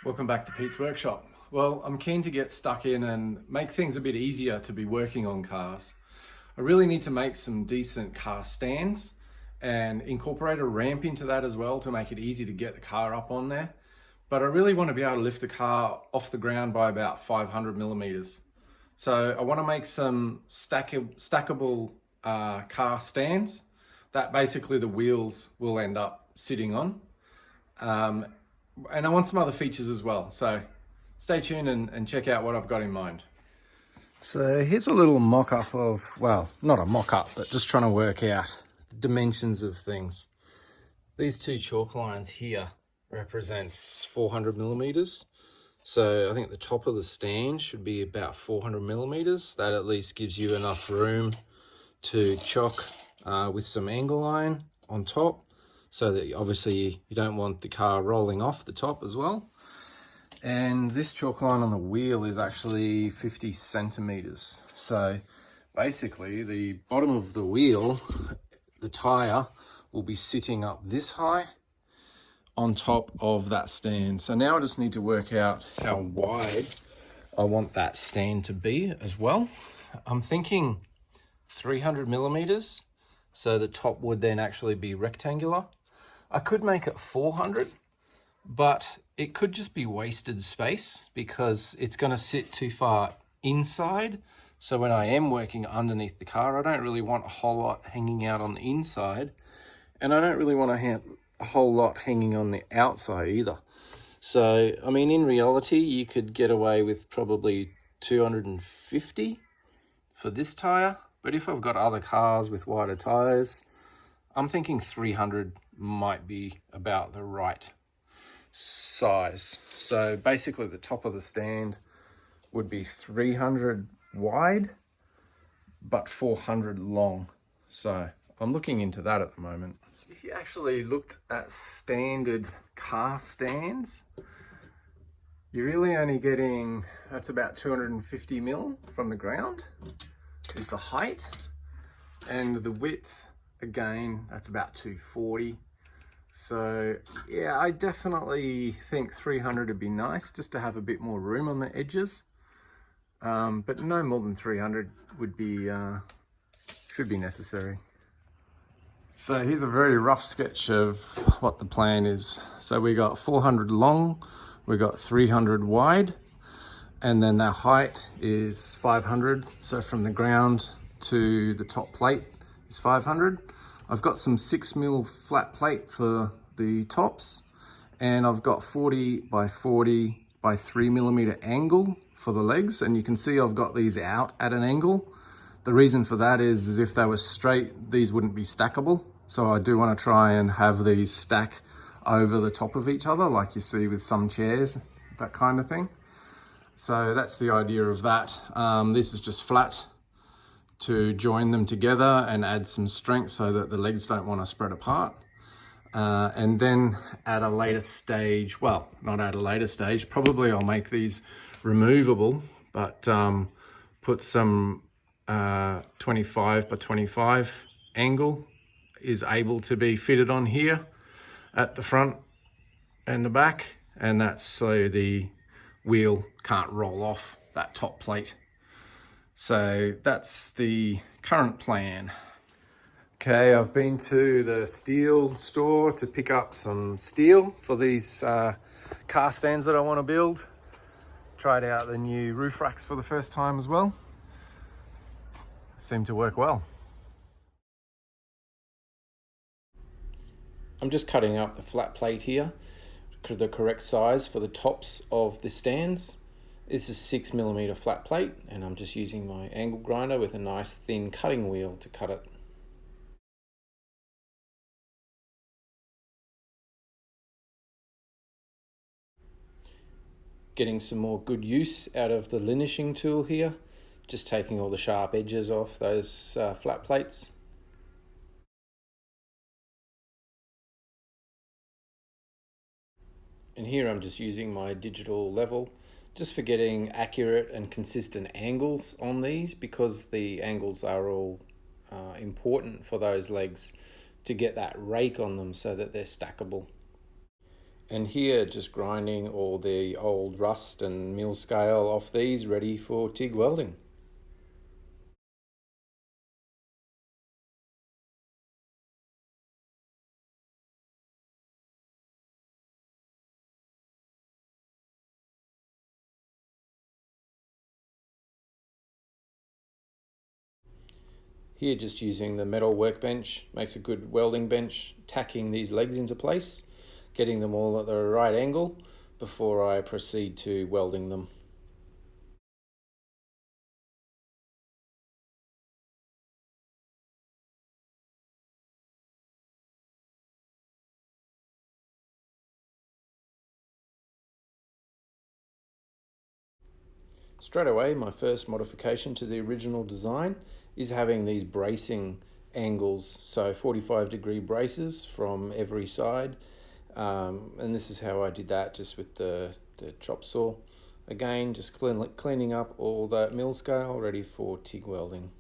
Welcome back to Pete's Workshop. Well, I'm keen to get stuck in and make things a bit easier to be working on cars. I really need to make some decent car stands and incorporate a ramp into that as well to make it easy to get the car up on there. But I really want to be able to lift the car off the ground by about 500 millimeters. So I want to make some stackable car stands that basically the wheels will end up sitting on. And I want some other features as well. So stay tuned and check out what I've got in mind. So here's a little mock-up of, well, not a mock-up, but just trying to work out the dimensions of things. These two chalk lines here represents 400 millimeters. So I think the top of the stand should be about 400 millimeters. That at least gives you enough room to chock with some angle iron on top, so that obviously you don't want the car rolling off the top as well. And this chalk line on the wheel is actually 50 centimeters. So basically the bottom of the wheel, the tire, will be sitting up this high on top of that stand. So now I just need to work out how wide I want that stand to be as well. I'm thinking 300 millimeters. So the top would then actually be rectangular. I could make it 400, but it could just be wasted space because it's going to sit too far inside. So when I am working underneath the car, I don't really want a whole lot hanging out on the inside, and I don't really want a whole lot hanging on the outside either. So, I mean, in reality, you could get away with probably 250 for this tire. But if I've got other cars with wider tires, I'm thinking 300 might be about the right size. So basically the top of the stand would be 300 wide, but 400 long. So I'm looking into that at the moment. If you actually looked at standard car stands, you're really only getting, that's about 250 mil from the ground is the height, and the width, again, that's about 240. So yeah, I definitely think 300 would be nice, just to have a bit more room on the edges. But no more than 300 would be, should be necessary. So here's a very rough sketch of what the plan is. So we got 400 long, we got 300 wide, and then their height is 500. So from the ground to the top plate is 500. I've got some 6mm flat plate for the tops, and I've got 40 by 40 by 3mm angle for the legs. And you can see I've got these out at an angle. The reason for that is if they were straight, these wouldn't be stackable. So I do want to try and have these stack over the top of each other, like you see with some chairs, that kind of thing. So that's the idea of that. This is just flat to join them together and add some strength so that the legs don't want to spread apart. And then at a later stage, well, not at a later stage, probably I'll make these removable, but put some 25 by 25 angle is able to be fitted on here at the front and the back, and that's so the wheel can't roll off that top plate. So that's the current plan. Okay, I've been to the steel store to pick up some steel for these car stands that I want to build. Tried out the new roof racks for the first time as well. Seem to work well. I'm just cutting up the flat plate here, the correct size for the tops of the stands. This is 6mm flat plate, and I'm just using my angle grinder with a nice thin cutting wheel to cut it. Getting some more good use out of the linishing tool here, just taking all the sharp edges off those flat plates. And here I'm just using my digital level, just for getting accurate and consistent angles on these, because the angles are all important for those legs to get that rake on them so that they're stackable. And here just grinding all the old rust and mill scale off these, ready for TIG welding. Here just using the metal workbench, makes a good welding bench, tacking these legs into place, getting them all at the right angle before I proceed to welding them. Straight away, my first modification to the original design is having these bracing angles, so 45-degree braces from every side. And this is how I did that, just with the chop saw. Again, just cleaning up all that mill scale, ready for TIG welding.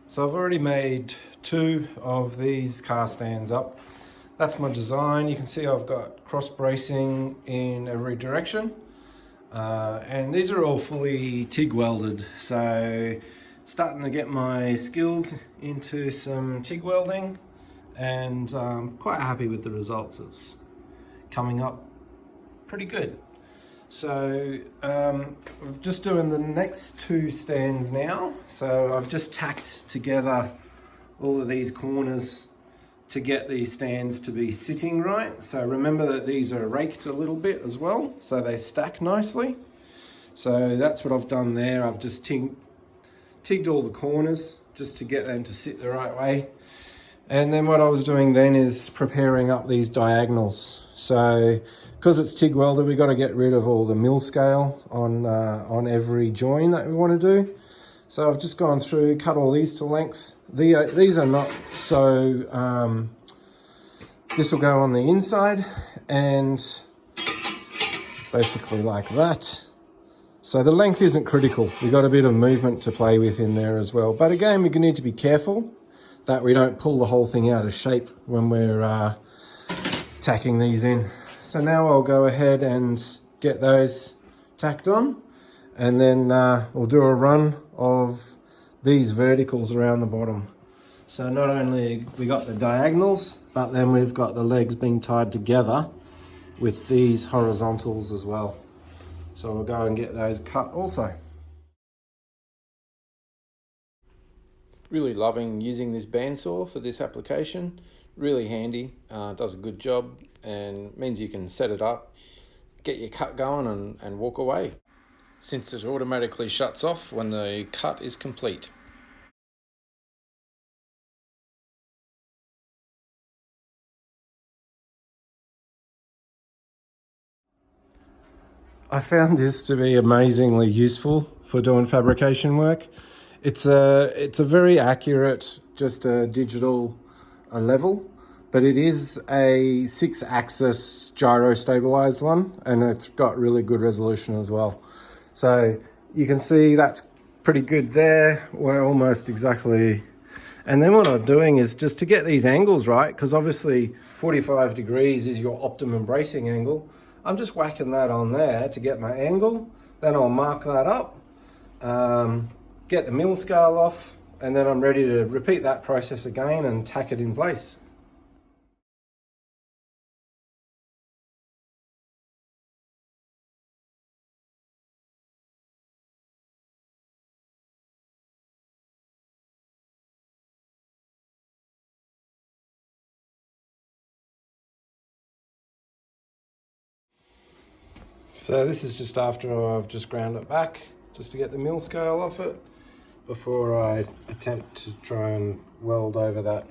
So I've already made 2 of these car stands up. That's my design. You can see I've got cross bracing in every direction. And these are all fully TIG welded. So starting to get my skills into some TIG welding, and quite happy with the results. It's coming up pretty good. So I'm just doing the next 2 stands now. So I've just tacked together all of these corners to get these stands to be sitting right. So remember that these are raked a little bit as well, so they stack nicely. So that's what I've done there. I've just tigged all the corners just to get them to sit the right way. And then what I was doing then is preparing up these diagonals. So because it's TIG welded, we've got to get rid of all the mill scale on every join that we want to do. So I've just gone through, cut all these to length. These are not so, this will go on the inside and basically like that. So the length isn't critical. We've got a bit of movement to play with in there as well. But again, we need to be careful that we don't pull the whole thing out of shape when we're tacking these in. So now I'll go ahead and get those tacked on, and then we'll do a run of these verticals around the bottom. So not only we got the diagonals, but then we've got the legs being tied together with these horizontals as well. So we'll go and get those cut also. Really loving using this bandsaw for this application. Really handy, does a good job, and means you can set it up, get your cut going and walk away, since it automatically shuts off when the cut is complete. I found this to be amazingly useful for doing fabrication work. It's a very accurate, just a digital level, but it is a 6-axis gyro stabilized one, and it's got really good resolution as well. So you can see that's pretty good there. We're almost exactly. And then what I'm doing is just to get these angles right, because obviously 45 degrees is your optimum bracing angle. I'm just whacking that on there to get my angle. Then I'll mark that up, get the mill scale off, and then I'm ready to repeat that process again and tack it in place. So this is just after I've just ground it back, just to get the mill scale off it before I attempt to try and weld over that.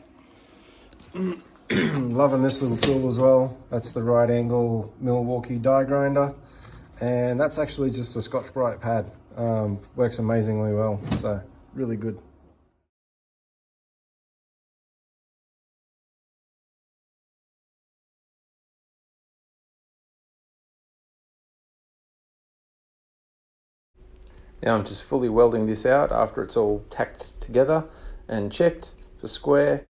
Loving this little tool as well. That's the right angle Milwaukee die grinder, and that's actually just a Scotch-Brite pad. Works amazingly well, so really good. Now I'm just fully welding this out after it's all tacked together and checked for square.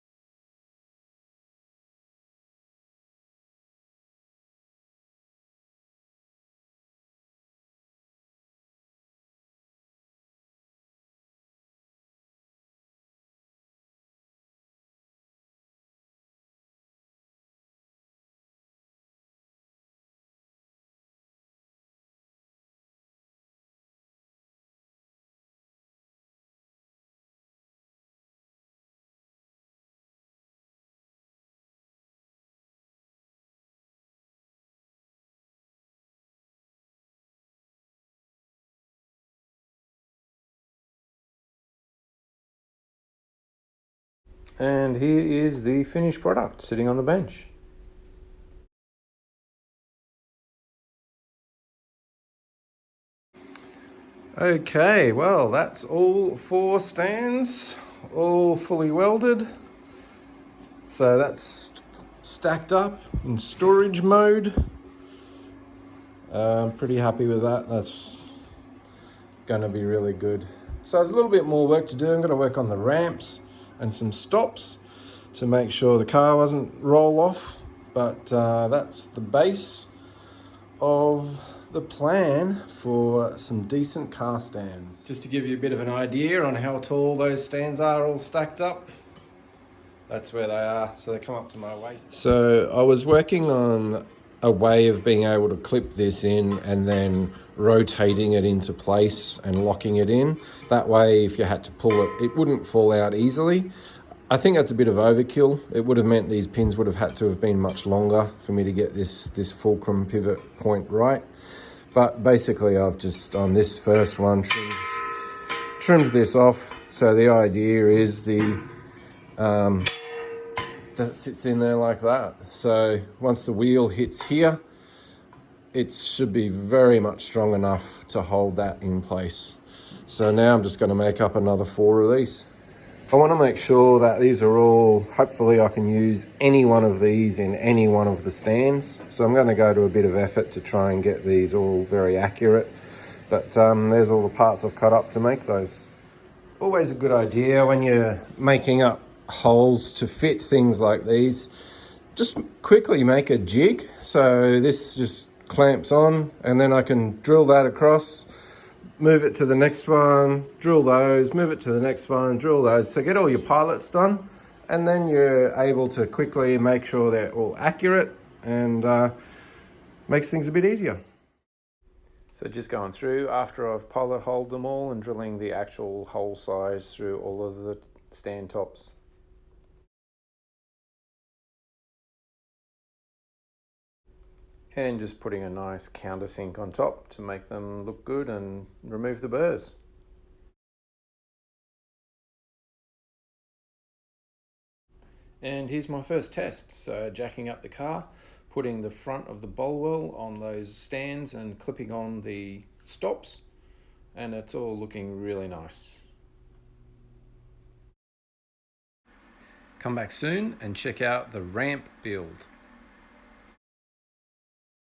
And here is the finished product sitting on the bench. Okay, well, that's all 4 stands, all fully welded. So that's stacked up in storage mode. I'm pretty happy with that. That's gonna be really good. So there's a little bit more work to do. I'm gonna work on the ramps and some stops to make sure the car doesn't roll off. But that's the base of the plan for some decent car stands. Just to give you a bit of an idea on how tall those stands are all stacked up, that's where they are, so they come up to my waist. So I was working on a way of being able to clip this in and then rotating it into place and locking it in. That way, if you had to pull it, it wouldn't fall out easily. I think that's a bit of overkill. It would have meant these pins would have had to have been much longer for me to get this fulcrum pivot point right. But basically I've just, on this first one, trimmed this off. So the idea is that sits in there like that. So once the wheel hits here, it should be very much strong enough to hold that in place. So now I'm just going to make up another 4 of these. I want to make sure that these are all, hopefully I can use any one of these in any one of the stands. So I'm going to go to a bit of effort to try and get these all very accurate. But there's all the parts I've cut up to make those. Always a good idea when you're making up holes to fit things like these, just quickly make a jig. So this just clamps on and then I can drill that across, move it to the next one, drill those, move it to the next one, drill those. So get all your pilots done and then you're able to quickly make sure they're all accurate and makes things a bit easier. So just going through after I've pilot holed them all and drilling the actual hole size through all of the stand tops. And just putting a nice countersink on top to make them look good and remove the burrs. And here's my first test. So jacking up the car, putting the front of the bowl well on those stands and clipping on the stops, and it's all looking really nice. Come back soon and check out the ramp build.